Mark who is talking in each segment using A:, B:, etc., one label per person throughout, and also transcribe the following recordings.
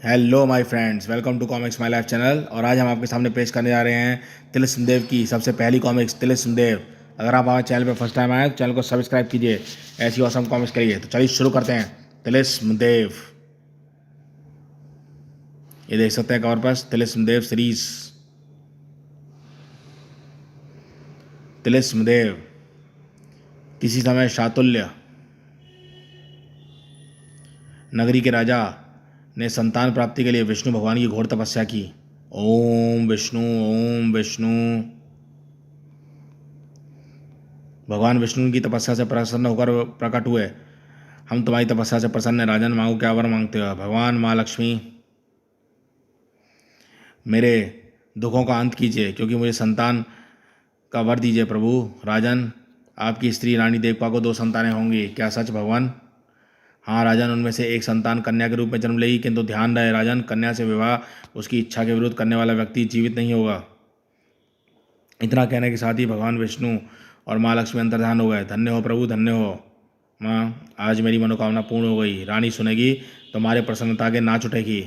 A: Hello my friends, welcome to comics my life channel. और आज हम आपके सामने पेश करने जा रहे हैं तिलस्म की सबसे पहली कॉमिक्स तिलस्म। अगर आप हमारे चैनल पर फर्स्ट टाइम आए तो चैनल को सब्सक्राइब कीजिए, ऐसी औसम कॉमिक्स करिए। तो चलिए शुरू करते हैं। तिलस्म। ये देख सकते हैं कवर पर तिलस्म सीरीज। तिलस्म। किसी समय शातुल्य नगरी के राजा ने संतान प्राप्ति के लिए विष्णु भगवान की घोर तपस्या की। ओम विष्णु, ओम विष्णु। भगवान विष्णु की तपस्या से प्रसन्न होकर प्रकट हुए। हम तुम्हारी तपस्या से प्रसन्न हैं। राजन, मांगो, क्या वर मांगते हो? भगवान, माँ लक्ष्मी, मेरे दुखों का अंत कीजिए, क्योंकि मुझे संतान का वर दीजिए। प्रभु राजन, आपकी स्त्री रानी देवपा को 2 संतानें होंगी, क्या सच भगवान? हाँ राजन, उनमें से एक संतान कन्या के रूप में जन्म लेगी, किंतु ध्यान रहे राजन, कन्या से विवाह उसकी इच्छा के विरुद्ध करने वाला व्यक्ति जीवित नहीं होगा। इतना कहने के साथ ही भगवान विष्णु और माँ लक्ष्मी अंतर्धान हो गए। धन्य हो प्रभु, धन्य हो माँ, आज मेरी मनोकामना पूर्ण हो गई। रानी सुनेगी तो हमारे प्रसन्नता के नाच उठेगी।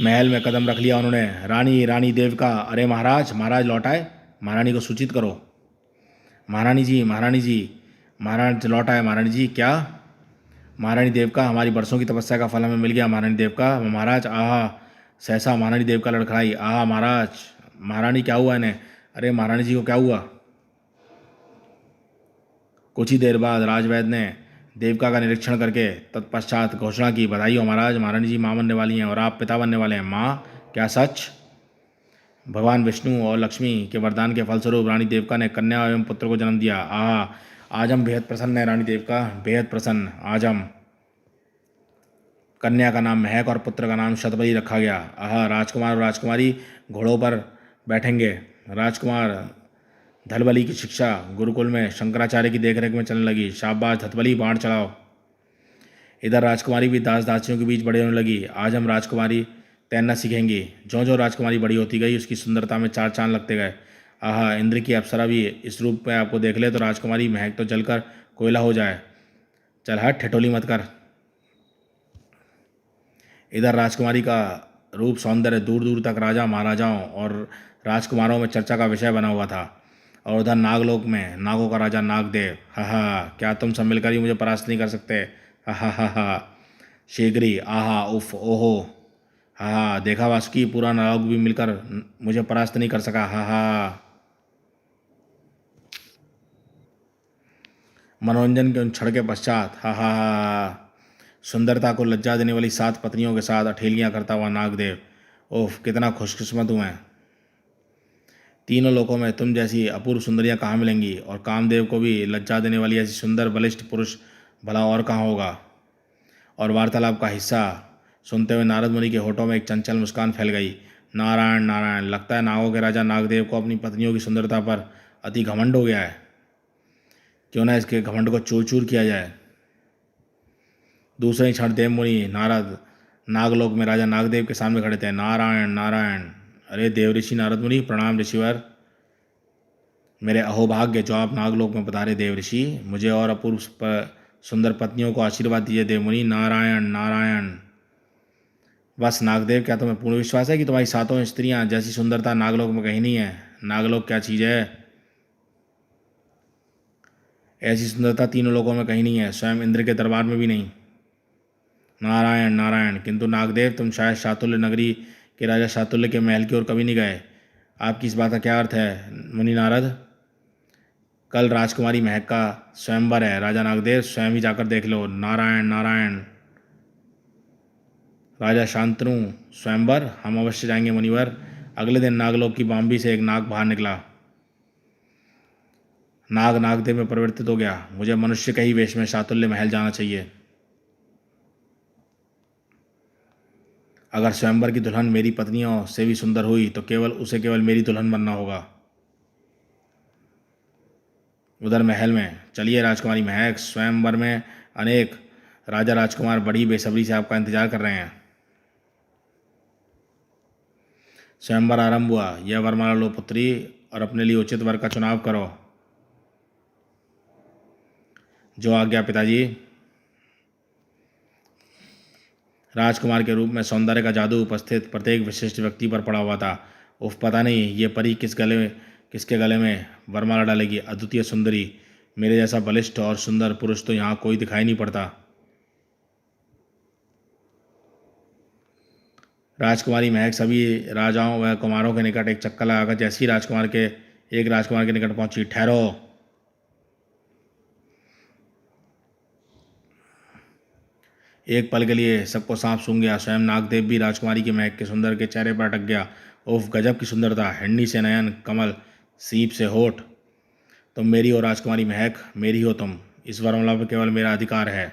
A: महल में कदम रख लिया उन्होंने। रानी, रानी देव का, अरे महाराज, महाराज लौट आए, महारानी को सूचित करो। महारानी जी, महारानी जी, महाराज लौट आए। महारानी जी, क्या? महारानी देव का, हमारी बरसों की तपस्या का फल हमें मिल गया। महारानी देव का, महाराज, आहा। सहसा महारानी देव का लड़खड़ाई, आहा महाराज। महारानी, क्या हुआ इन्हें? अरे महारानी जी को क्या हुआ? कुछ ही देर बाद राजवैद्य ने देवका का निरीक्षण करके तत्पश्चात घोषणा की, बधाई हो महाराज, महारानी जी माँ बनने वाली हैं और आप पिता बनने वाले हैं। माँ, क्या सच? भगवान विष्णु और लक्ष्मी के वरदान के फलस्वरूप रानी देवका ने कन्या एवं पुत्र को जन्म दिया। आहा, आज हम बेहद प्रसन्न हैं। रानी देवका बेहद प्रसन्न। आज हम कन्या का नाम महक और पुत्र का नाम शतबली रखा गया। आहा, राजकुमार और राजकुमारी घोड़ों पर बैठेंगे। राजकुमार धलबली की शिक्षा गुरुकुल में शंकराचार्य की देखरेख में चलने लगी। शाबाश धतबली, बाण चढ़ाओ। इधर राजकुमारी भी दास दासियों के बीच बड़े होने लगी। आज हम राजकुमारी तैरना सीखेंगी। ज्यों ज्यों राजकुमारी बड़ी होती गई, उसकी सुंदरता में 4 चांद लगते गए। आहा, इंद्र की अप्सरा भी इस रूप में आपको देख ले तो राजकुमारी महक तो जलकर कोयला हो जाए। चल हट, ठिठोली मत कर। इधर राजकुमारी का रूप सौंदर्य दूर दूर तक राजा महाराजाओं और राजकुमारों में चर्चा का विषय बना हुआ था। और उधर नागलोक में नागों का राजा नागदेव, हा हा, क्या तुम सब मिलकर ही मुझे परास्त नहीं कर सकते? हा हा हा हा। शीघ्री, आहा, उफ, ओहो, हा हा, देखा वासुकी, पूरा नाग भी मिलकर मुझे परास्त नहीं कर सका। हा हा। मनोरंजन के उन क्षण के पश्चात, हा हा हा, सुंदरता को लज्जा देने वाली 7 पत्नियों के साथ अठेलियां करता हुआ नागदेव, ओफ, कितना खुशकिस्मत हूँ मैं। तीनों लोकों में तुम जैसी अपूर्व सुंदरियां कहाँ मिलेंगी, और कामदेव को भी लज्जा देने वाली ऐसी सुंदर बलिष्ठ पुरुष भला और कहाँ होगा। और वार्तालाप का हिस्सा सुनते हुए नारद मुनि के होठों में एक चंचल मुस्कान फैल गई। नारायण नारायण, लगता है नागों के राजा नागदेव को अपनी पत्नियों की सुंदरता पर अति घमंड हो गया है। क्यों ना इसके घमंड को चूर चूर किया जाए। दूसरे ही क्षण देव मुनि नारद नागलोक में राजा नागदेव के सामने खड़े थे। नारायण नारायण। अरे देव ऋषि नारद मुनि, प्रणाम ऋषिवर। मेरे अहोभाग्य, जो आप नागलोक में पधारे देव ऋषि, मुझे और अपूर्व सुंदर पत्नियों को आशीर्वाद दीजिए देव मुनि। नारायण नारायण। बस नागदेव, क्या तुम्हें पूर्ण विश्वास है कि तुम्हारी 7 स्त्रियां जैसी सुंदरता नागलोक में कहीं नहीं है? नागलोक क्या चीज़ है? ऐसी सुंदरता तीनों लोकों में कहीं नहीं है, स्वयं इंद्र के दरबार में भी नहीं। नारायण नारायण। किंतु नागदेव, तुम शायद शातुल्य नगरी के राजा शातुल्य के महल की ओर कभी नहीं गए। आपकी इस बात का क्या अर्थ है मुनि नारद? कल राजकुमारी महक का स्वयंवर है। राजा नागदेव, स्वयं ही जाकर देख लो। नारायण नारायण। राजा शांतनु, स्वयंवर? हम अवश्य जाएंगे मुनिवर। अगले दिन नागलोक की बाम्बी से एक नाग बाहर निकला। नाग नागदेव में परिवर्तित हो गया। मुझे मनुष्य के ही वेश में शातुल्य महल जाना चाहिए। अगर स्वयंवर की दुल्हन मेरी पत्नियों से भी सुंदर हुई तो केवल मेरी दुल्हन बनना होगा। उधर महल में, चलिए राजकुमारी महक, स्वयंवर में अनेक राजा राजकुमार बड़ी बेसब्री से आपका इंतजार कर रहे हैं। स्वयंवर आरंभ हुआ। यह वरमाला लो पुत्री, और अपने लिए उचित वर का चुनाव करो। जो आज्ञा पिताजी। राजकुमार के रूप में सौंदर्य का जादू उपस्थित प्रत्येक विशिष्ट व्यक्ति पर पड़ा हुआ था। उफ, पता नहीं ये परी किसके गले में वरमाला डालेगी। अद्वितीय सुंदरी, मेरे जैसा बलिष्ठ और सुंदर पुरुष तो यहाँ कोई दिखाई नहीं पड़ता। राजकुमारी महक सभी राजाओं व कुमारों के निकट एक चक्कर लगाकर जैसी एक राजकुमार के निकट पहुंची। ठहरो। एक पल के लिए सबको सांप सूंघ गया। स्वयं नागदेव भी राजकुमारी की महक के सुंदर के चेहरे पर अटक गया। उफ, गजब की सुंदरता। हिरनी से नयन, कमल सीप से होठ। तुम मेरी हो राजकुमारी महक, मेरी हो तुम। इस वरमाला पर केवल मेरा अधिकार है।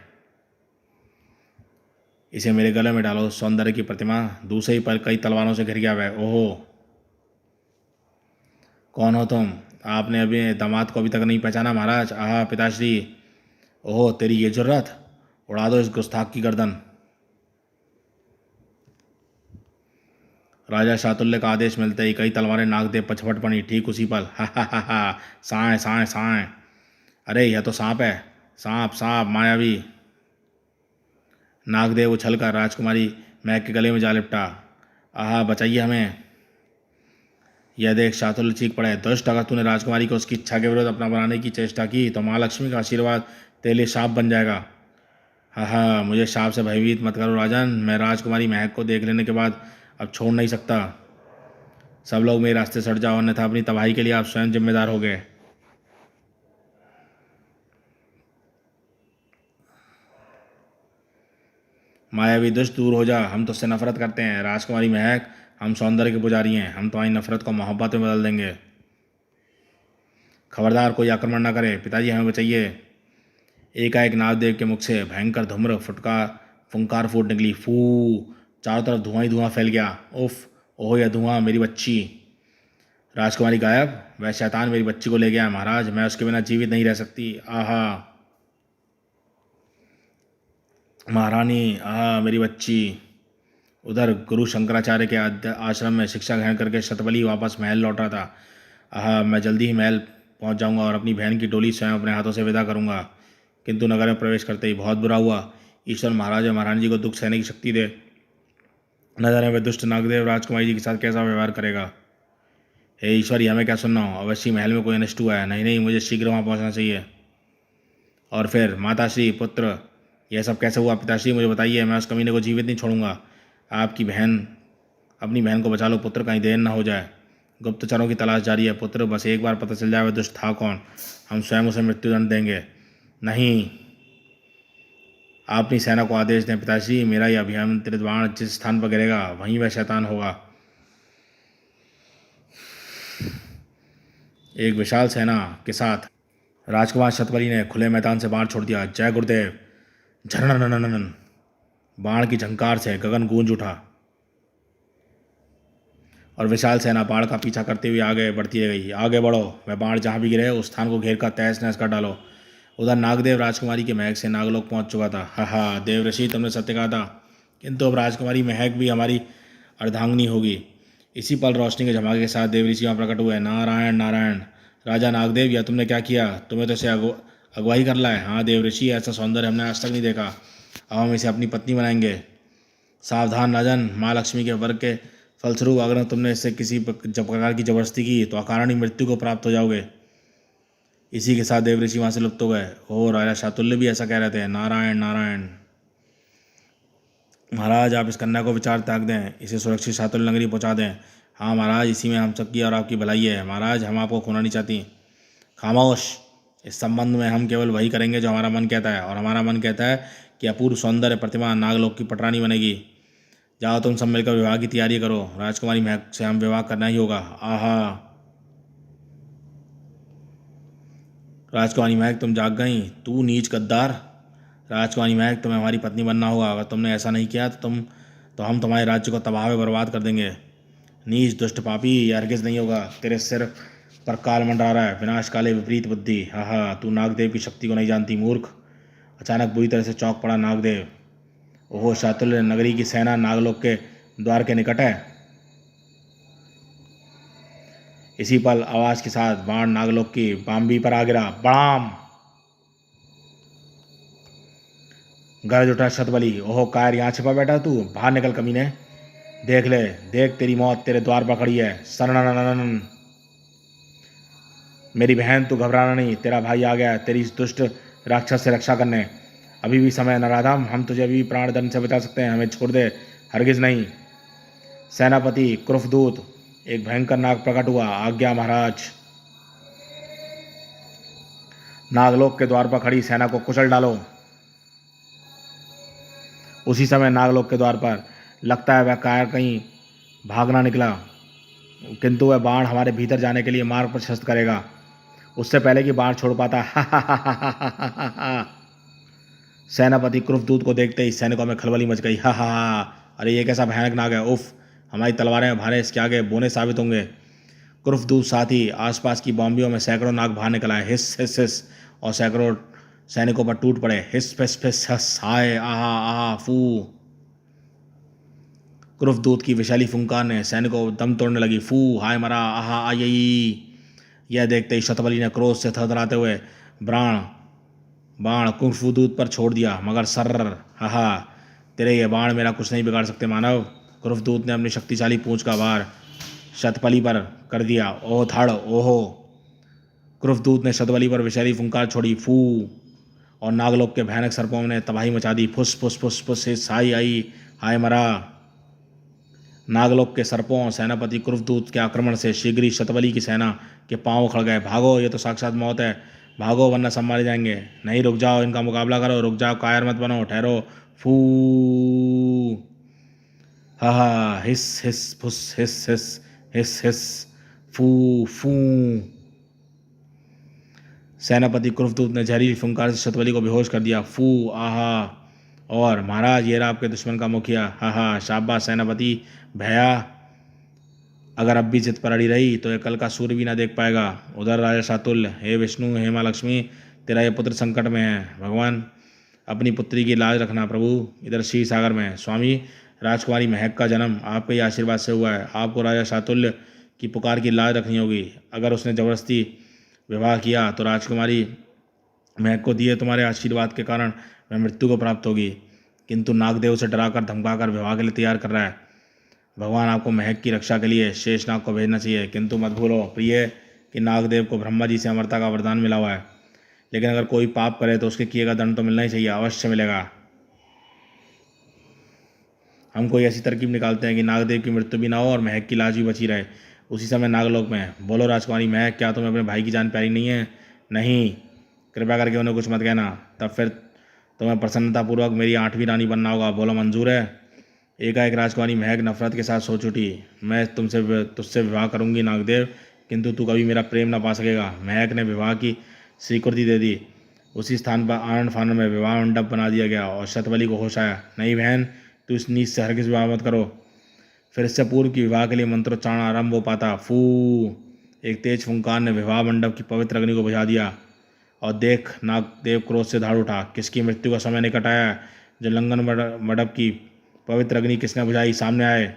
A: इसे मेरे गले में डालो। सौंदर्य की प्रतिमा दूसरे ही पल कई तलवारों से घिर गया वह। ओहो, कौन हो तुम? आपने अभी दामाद को अभी तक नहीं पहचाना महाराज? आहा पिताश्री। ओहो, तेरी ये जुर्रत! उड़ा दो इस गुस्ताख की गर्दन। राजा शातुल्य का आदेश मिलते ही कई तलवारें नागदेव पर झपट पड़ी। ठीक उसी पल हा हा हा हा, सांय सांय सांय। अरे यह तो सांप है, सांप सांप मायावी। नागदेव उछलकर राजकुमारी महक के गले में जा लिपटा। आहा, बचाइए हमें। यह देख शातुल्य चीख पड़े। दुष्ट, अगर तूने राजकुमारी को उसकी इच्छा के विरुद्ध अपना बनाने की चेष्टा की तो माँ लक्ष्मी का आशीर्वाद तेरे लिए शाप बन जाएगा। हाँ हाँ, मुझे शाप से भयभीत मत करो राजन। मैं राजकुमारी महक को देख लेने के बाद अब छोड़ नहीं सकता। सब लोग मेरे रास्ते से हट जाओ, अन्यथा अपनी तबाही के लिए आप स्वयं जिम्मेदार हो गए। मायावी दुष्ट, दूर हो जा। हम तुझसे नफरत करते हैं। राजकुमारी महक, हम सौंदर्य के पुजारी हैं। हम तुम्हारी नफरत को मोहब्बत में बदल देंगे। खबरदार, कोई आक्रमण ना करे। पिताजी, हमें बचाइए। एकाएक नागदेव के मुख से भयंकर धूम्र फुटका फुंकार फूट निकली। फू, चारों तरफ धुआं ही धुआं फैल गया। उफ, ओह यह धुआं! मेरी बच्ची! राजकुमारी गायब? वह शैतान मेरी बच्ची को ले गया है महाराज। मैं उसके बिना जीवित नहीं रह सकती। आहा महारानी, आहा मेरी बच्ची। उधर गुरु शंकराचार्य के आश्रम में शिक्षा ग्रहण करके शतबली वापस महल लौट रहा था। आहा, मैं जल्दी ही महल पहुंच जाऊंगा और अपनी बहन की डोली स्वयं अपने हाथों से विदा करूंगा। किंतु नगर में प्रवेश करते ही बहुत बुरा हुआ। ईश्वर महाराज और महारानी जी को दुख सहने की शक्ति दे। न जाने वह दुष्ट नागदेव राजकुमारी जी के साथ कैसा व्यवहार करेगा। हे ईश्वरी, हमें क्या सुनना हो? अवश्य महल में कोई अनिष्ट हुआ है। नहीं नहीं, मुझे शीघ्र वहाँ पहुँचना चाहिए। और फिर माताश्री, पुत्र, यह सब कैसे हुआ? पिताश्री, मुझे बताइए। मैं उस कमीने को जीवित नहीं छोड़ूंगा। आपकी बहन अपनी बहन को बचा लो पुत्र, कहीं देर न हो जाए। गुप्तचरों की तलाश जारी है पुत्र। बस एक बार पता चल जाए वह दुष्ट था कौन, हम स्वयं उसे मृत्युदंड देंगे। नहीं, आप अपनी सेना को आदेश दें पिताश्री। मेरा यह अभियंत्रित बाण जिस स्थान पर गिरेगा वहीं वह शैतान होगा। एक विशाल सेना के साथ राजकुमार शतबली ने खुले मैदान से बाण छोड़ दिया। जय गुरुदेव! झरनन! बाण की झंकार से गगन गूंज उठा और विशाल सेना बाण का पीछा करते हुए आगे बढ़ती गई। आगे बढ़ो, वह बाण जहाँ भी गिरे उस स्थान को घेर कर तहस नहस कर डालो। उधर नागदेव राजकुमारी के महक से नागलोक पहुंच चुका था। हा हा, देव ऋषि, तुमने सत्य कहा था। किंतु अब राजकुमारी महक भी हमारी अर्धांगिनी होगी। इसी पल रोशनी के झमाके के साथ देव ऋषि वहाँ प्रकट हुए। नारायण नारायण! राजा नागदेव, यह तुमने क्या किया? तुम्हें तो इसे अगुवाई कर लाए। हाँ देव ऋषि, ऐसा सौंदर्य हमने आज तक नहीं देखा। अब हम इसे अपनी पत्नी बनाएंगे। सावधान राजन, माँ लक्ष्मी के वर्ग के फलस्वरूप अगर तुमने इससे किसी प्रकार की जबरदस्ती की तो अकारण ही मृत्यु को प्राप्त हो जाओगे। इसी के साथ देव ऋषि वहाँ से लुप्त हो गए। ओ, राजा शातुल्य भी ऐसा कह रहे थे। नारायण नारायण! महाराज, आप इस कन्या को विचार त्याग दें, इसे सुरक्षित शातुल्य नगरी पहुँचा दें। हाँ महाराज, इसी में हम सबकी और आपकी भलाई है। महाराज, हम आपको खोना नहीं चाहती। खामोश! इस संबंध में हम केवल वही करेंगे जो हमारा मन कहता है, और हमारा मन कहता है कि अपूर्व सौंदर्य प्रतिमा नागलोक की पटरानी बनेगी। जाओ, तुम सब मिलकर विवाह की तैयारी करो। राजकुमारी महक से हम विवाह करना ही होगा। आहा! राजकुमारी महक, तुम जाग गई? तू नीच गद्दार! राजकुमारी महक, तुम्हें हमारी पत्नी बनना होगा। अगर तुमने ऐसा नहीं किया तो हम तुम्हारे राज्य को तबाह व बर्बाद कर देंगे। नीच दुष्ट पापी, यह हरगिज नहीं होगा। तेरे सिर पर काल मंडरा रहा है, विनाश काले विपरीत बुद्धि। हाँ, तू नागदेव की शक्ति को नहीं जानती मूर्ख। अचानक बुरी तरह से चौंक पड़ा नागदेव। ओहो, शातुल्य नगरी की सेना नागलोक के द्वार के निकट है। इसी पल आवाज के साथ बाण नागलोक की बाम्बी पर आ गिरा। बड़ाम! गरज उठा शतबली, ओहो कायर, यहाँ छिपा बैठा तू, बाहर निकल कमीने। देख ले, देख तेरी मौत तेरे द्वार पर खड़ी है। सरनन, मेरी बहन तू घबराना नहीं, तेरा भाई आ गया है तेरी इस दुष्ट राक्षस से रक्षा करने। अभी भी समय है नराधम, हम तुझे अभी प्राण दंड से बचा सकते हैं, हमें छोड़ दे, हरगिज नहीं। सेनापति क्रुफदूत, एक भयंकर नाग प्रकट हुआ, आज्ञा महाराज। नागलोक के द्वार पर खड़ी सेना को कुचल डालो। उसी समय नागलोक के द्वार पर लगता है वह कायर कहीं भागना निकला, किंतु वह बाण हमारे भीतर जाने के लिए मार्ग प्रशस्त करेगा, उससे पहले कि बाण छोड़ पाता। सेनापति क्रुफदूत को देखते ही सैनिकों में खलबली मच गई। हा हा, अरे ये कैसा भयानक नाग है, उफ, हमारी तलवारें भारे इसके आगे बोने साबित होंगे। क्रुफदूत साथ ही आसपास की बॉम्बियों में सैकड़ों नाग बाहर निकल आए, हिस हिस हिस, और सैकड़ों सैनिकों पर टूट पड़े। हिस फिस फिस हस, हाय आहा आहा फू। क्रुफदूत की विशाली फुंकार ने सैनिकों को दम तोड़ने लगी। फू, हाय मरा, आहा आई। यह देखते ही शतबली ने क्रोध से थरथराते हुए बाण क्रुफदूत पर छोड़ दिया, मगर सर्र, हाहा, तेरे ये बाण मेरा कुछ नहीं बिगाड़ सकते मानव। क्रुफदूत ने अपनी शक्तिशाली पूंछ का वार शतबली पर कर दिया। ओह धड़, ओहो। क्रुफदूत ने शतबली पर विषैली फुंकार छोड़ी, फू, और नागलोक के भयानक सर्पों ने तबाही मचा दी। फुस फुस फुस फुस हिस, हाय आई, हाय मरा। नागलोक के सर्पों और सेनापति क्रुफदूत के आक्रमण से शीघ्र ही शतबली की सेना के पांव उखड़ गए। भागो, ये तो साक्षात मौत है, भागो वरना सब मारे जाएंगे। नहीं, रुक जाओ, इनका मुकाबला करो, रुक जाओ, कायर मत बनो, ठहरो। फू, हा हा, हिस हिस फुस हिस हिस हिस हिस, फू फू। सेनापति क्रुफदूत ने जहरीली फुंकार से शतबली को बेहोश कर दिया। फू, आहा, और महाराज ये रहा आपके दुश्मन का मुखिया। हा हा, शाबाश सेनापति भैया, अगर अब भी जिद पर अड़ी रही तो ये कल का सूर्य भी ना देख पाएगा। उधर राजा शातुल्य, हे विष्णु, हे माँ लक्ष्मी, तेरा ये पुत्र संकट में है, भगवान अपनी पुत्री की लाज रखना प्रभु। इधर क्षीर सागर में स्वामी, राजकुमारी महक का जन्म आपके ही आशीर्वाद से हुआ है, आपको राजा शातुल्य की पुकार की लाज रखनी होगी। अगर उसने जबरदस्ती विवाह किया तो राजकुमारी महक को दिए तुम्हारे आशीर्वाद के कारण वह मृत्यु को प्राप्त होगी, किंतु नागदेव से डराकर धमकाकर विवाह के लिए तैयार कर रहा है। भगवान आपको महक की रक्षा के लिए शेषनाग को भेजना चाहिए, किंतु मत भूलो प्रिय कि नागदेव को ब्रह्मा जी से अमरता का वरदान मिला हुआ है, लेकिन अगर कोई पाप करे तो उसके किए का दंड तो मिलना ही चाहिए, अवश्य मिलेगा। हम कोई ऐसी तरकीब निकालते हैं कि नागदेव की मृत्यु भी ना हो और महक की लाज भी बची रहे। उसी समय नागलोक में, बोलो राजकुमारी महक, क्या तुम्हें अपने भाई की जान प्यारी नहीं है? नहीं, कृपया करके उन्हें कुछ मत कहना, तब फिर तुम्हें प्रसन्नतापूर्वक मेरी 8वीं रानी बनना होगा। बोलो मंजूर है? एकाएक राजकुमारी महक नफरत के साथ सोच उठी। मैं तुझसे विवाह करूंगी नागदेव, किंतु तू कभी मेरा प्रेम ना पा सकेगा। महक ने विवाह की स्वीकृति दे दी। उसी स्थान पर आनंद फानन में विवाह मंडप बना दिया गया और शतबली को होश आया। नहीं बहन, तू इस नीच से हरगिज विवाह मत करो। फिर इससे पूर्व की विवाह के लिए मंत्रोच्चारण आरंभ हो पाता। फू, एक तेज फुंकार ने विवाह मंडप की पवित्र अग्नि को बुझा दिया, और देख नागदेव क्रोध से धाड़ उठा। किसकी मृत्यु का समय निकट आया है? जो लंगन मंडप की पवित्र अग्नि किसने बुझाई? सामने आए।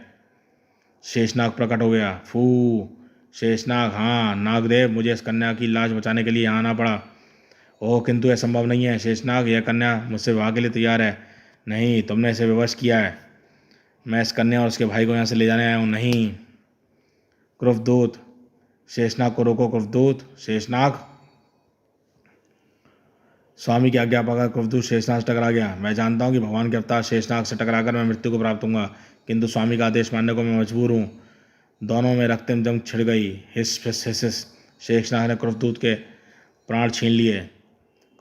A: शेषनाग प्रकट हो गया। फू, शेषनाग, हाँ नागदेव, मुझे इस कन्या की लाज बचाने के लिए यहाँ आना पड़ा। ओह, किंतु यह संभव नहीं है शेषनाग, यह कन्या मुझसे विवाह के लिए तैयार है। नहीं, तुमने इसे विवश किया है। मैं इस कन्या और उसके भाई को यहाँ से ले जाने आया हूँ। नहीं। क्रुफदूत, शेषनाग को रोको। क्रुफदूत, शेषनाग। स्वामी की आज्ञा पाकर क्रुफदूत शेषनाग से टकरा गया। मैं जानता हूँ कि भगवान के अवतार शेषनाग से टकराकर मैं मृत्यु को प्राप्त होऊंगा, किंतु स्वामी का आदेश मानने को मैं मजबूर हूँ। दोनों में रक्तम जंग छिड़ गई। हिस फिस हिस हिस, शेषनाग ने क्रुफदूत के प्राण छीन लिए।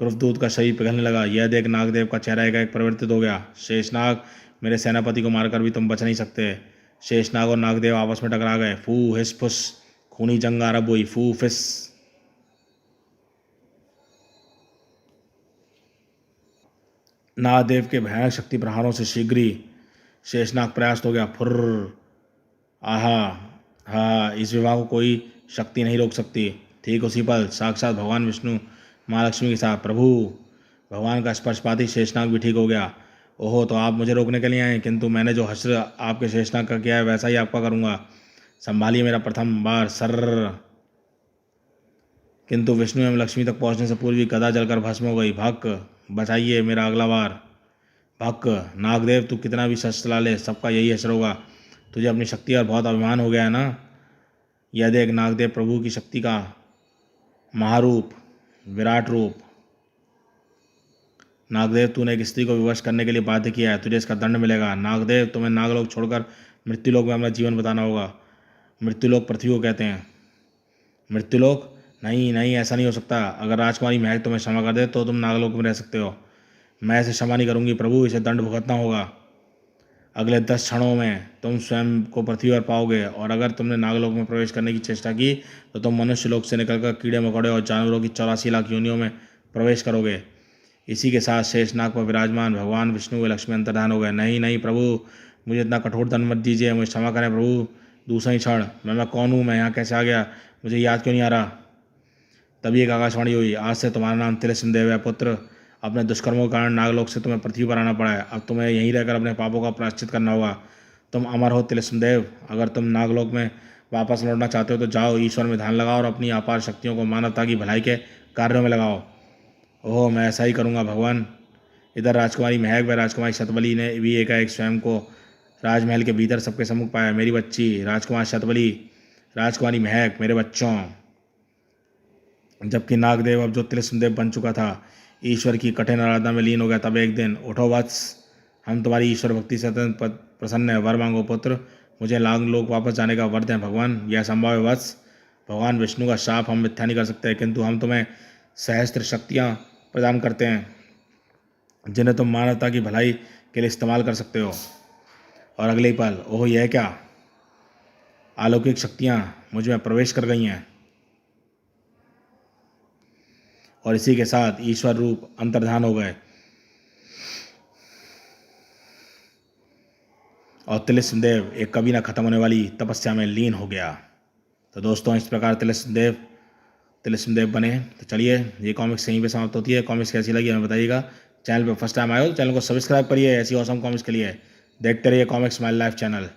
A: क्रुफदूत का शरीर पिघलने लगा। यह देख नागदेव का चेहरा एकाएक परिवर्तित हो गया। शेषनाग, मेरे सेनापति को मारकर भी तुम बच नहीं सकते। शेषनाग और नागदेव आपस में टकरा गए। फू हिस फुस, खूनी जंग आरंभ हुई। फू फिस। नागदेव के भयानक शक्ति प्रहारों से शीघ्र ही शेषनाग प्रयास्त हो गया। फुर्र, आहा, हा, इस विवाह को कोई शक्ति नहीं रोक सकती। ठीक उसी पल साक्षात भगवान विष्णु माँ लक्ष्मी के साथ प्रभु भगवान का स्पर्श पाती शेषनाग भी ठीक हो गया। ओहो, तो आप मुझे रोकने के लिए आए, किंतु मैंने जो हश्र आपके शेषनाग का किया है वैसा ही आपका करूँगा। संभालिए मेरा प्रथम बार सर्र। किंतु विष्णु एवं लक्ष्मी तक पहुँचने से पूर्व ही गदा जलकर भस्म हो गई। भक, बचाइए मेरा अगला बार। भक्क, नागदेव तू कितना भी शस्त्र चला ले, सबका यही असर होगा। तुझे अपनी शक्ति और बहुत अभिमान हो गया है ना। यह देख नागदेव प्रभु की शक्ति का महारूप, विराट रूप। नागदेव तूने एक स्त्री को विवश करने के लिए बाध्य किया है, तुझे इसका दंड मिलेगा। नागदेव तुम्हें नागलोक छोड़कर मृत्युलोक में अपना जीवन बताना होगा। मृत्युलोक पृथ्वी को कहते हैं। मृत्युलोक? नहीं नहीं, ऐसा नहीं हो सकता। अगर राजकुमारी महक तुम्हें क्षमा कर दे तो तुम नागलोक में रह सकते हो। मैं इसे क्षमा नहीं करूंगी प्रभु, इसे दंड भुगतना होगा। अगले 10 क्षणों में तुम स्वयं को पृथ्वी पर पाओगे, और अगर तुमने नागलोक में प्रवेश करने की चेष्टा की तो तुम मनुष्य लोक से निकलकर कीड़े मकोड़े और जानवरों की 84 लाख योनियों में प्रवेश करोगे। इसी के साथ शेषनाग पर विराजमान भगवान विष्णु व लक्ष्मी अंतर्धान हो गए। नहीं नहीं प्रभु, मुझे इतना कठोर दंड मत दीजिए, मुझे क्षमा करें प्रभु। दूसरा ही क्षण मैं कौन हूँ, मैं यहाँ कैसे आ गया, मुझे याद क्यों नहीं आ रहा। तभी एक आकाशवाणी हुई, आज से तुम्हारा नाम तिलस्म है पुत्र। अपने दुष्कर्मों के कारण नागलोक से तुम्हें पृथ्वी पर आना पड़ा है। अब तुम्हें यहीं रहकर अपने पापों का प्रायश्चित करना होगा। तुम अमर हो तिलस्म। अगर तुम नागलोक में वापस लौटना चाहते हो तो जाओ, ईश्वर में ध्यान लगाओ और अपनी अपार शक्तियों को मानवता की भलाई के कार्यों में लगाओ। ओह, मैं ऐसा ही करूँगा भगवान। इधर राजकुमारी महक व राजकुमारी शतबली ने भी एकाएक स्वयं को राजमहल के भीतर सबके सम्मुख पाया। मेरी बच्ची राजकुमार शतबली, राजकुमारी महक, मेरे बच्चों। जबकि नागदेव अब जो तिलस्मदेव बन चुका था, ईश्वर की कठिन आराधना में लीन हो गया। तब एक दिन, उठो वत्स, हम तुम्हारी ईश्वर भक्ति से अत्यंत प्रसन्न है। वर मांगो पुत्र, मुझे नागलोक वापस जाने का वर दें भगवान। यह संभव है वत्स। भगवान विष्णु का शाप हम मिथ्या नहीं कर सकते, किंतु हम तुम्हें सहस्त्र शक्तियाँ प्रदान करते हैं जिन्हें तुम मानवता की भलाई के लिए इस्तेमाल कर सकते हो। और अगले ही पल, ओह यह क्या, अलौकिक शक्तियाँ मुझ में प्रवेश कर गई हैं। और इसी के साथ ईश्वर रूप अंतर्धान हो गए और तिलस्मदेव एक कभी ना खत्म होने वाली तपस्या में लीन हो गया। तो दोस्तों, इस प्रकार तिलस्मदेव बने। तो चलिए, ये कॉमिक्स यहीं पे समाप्त होती है। कॉमिक्स कैसी लगी हमें बताइएगा। चैनल पे फर्स्ट टाइम आए हो तो चैनल को सब्सक्राइब करिए ऐसी ऑसम कॉमिक्स के लिए। देखते रहिए कॉमिक्स माय लाइफ चैनल।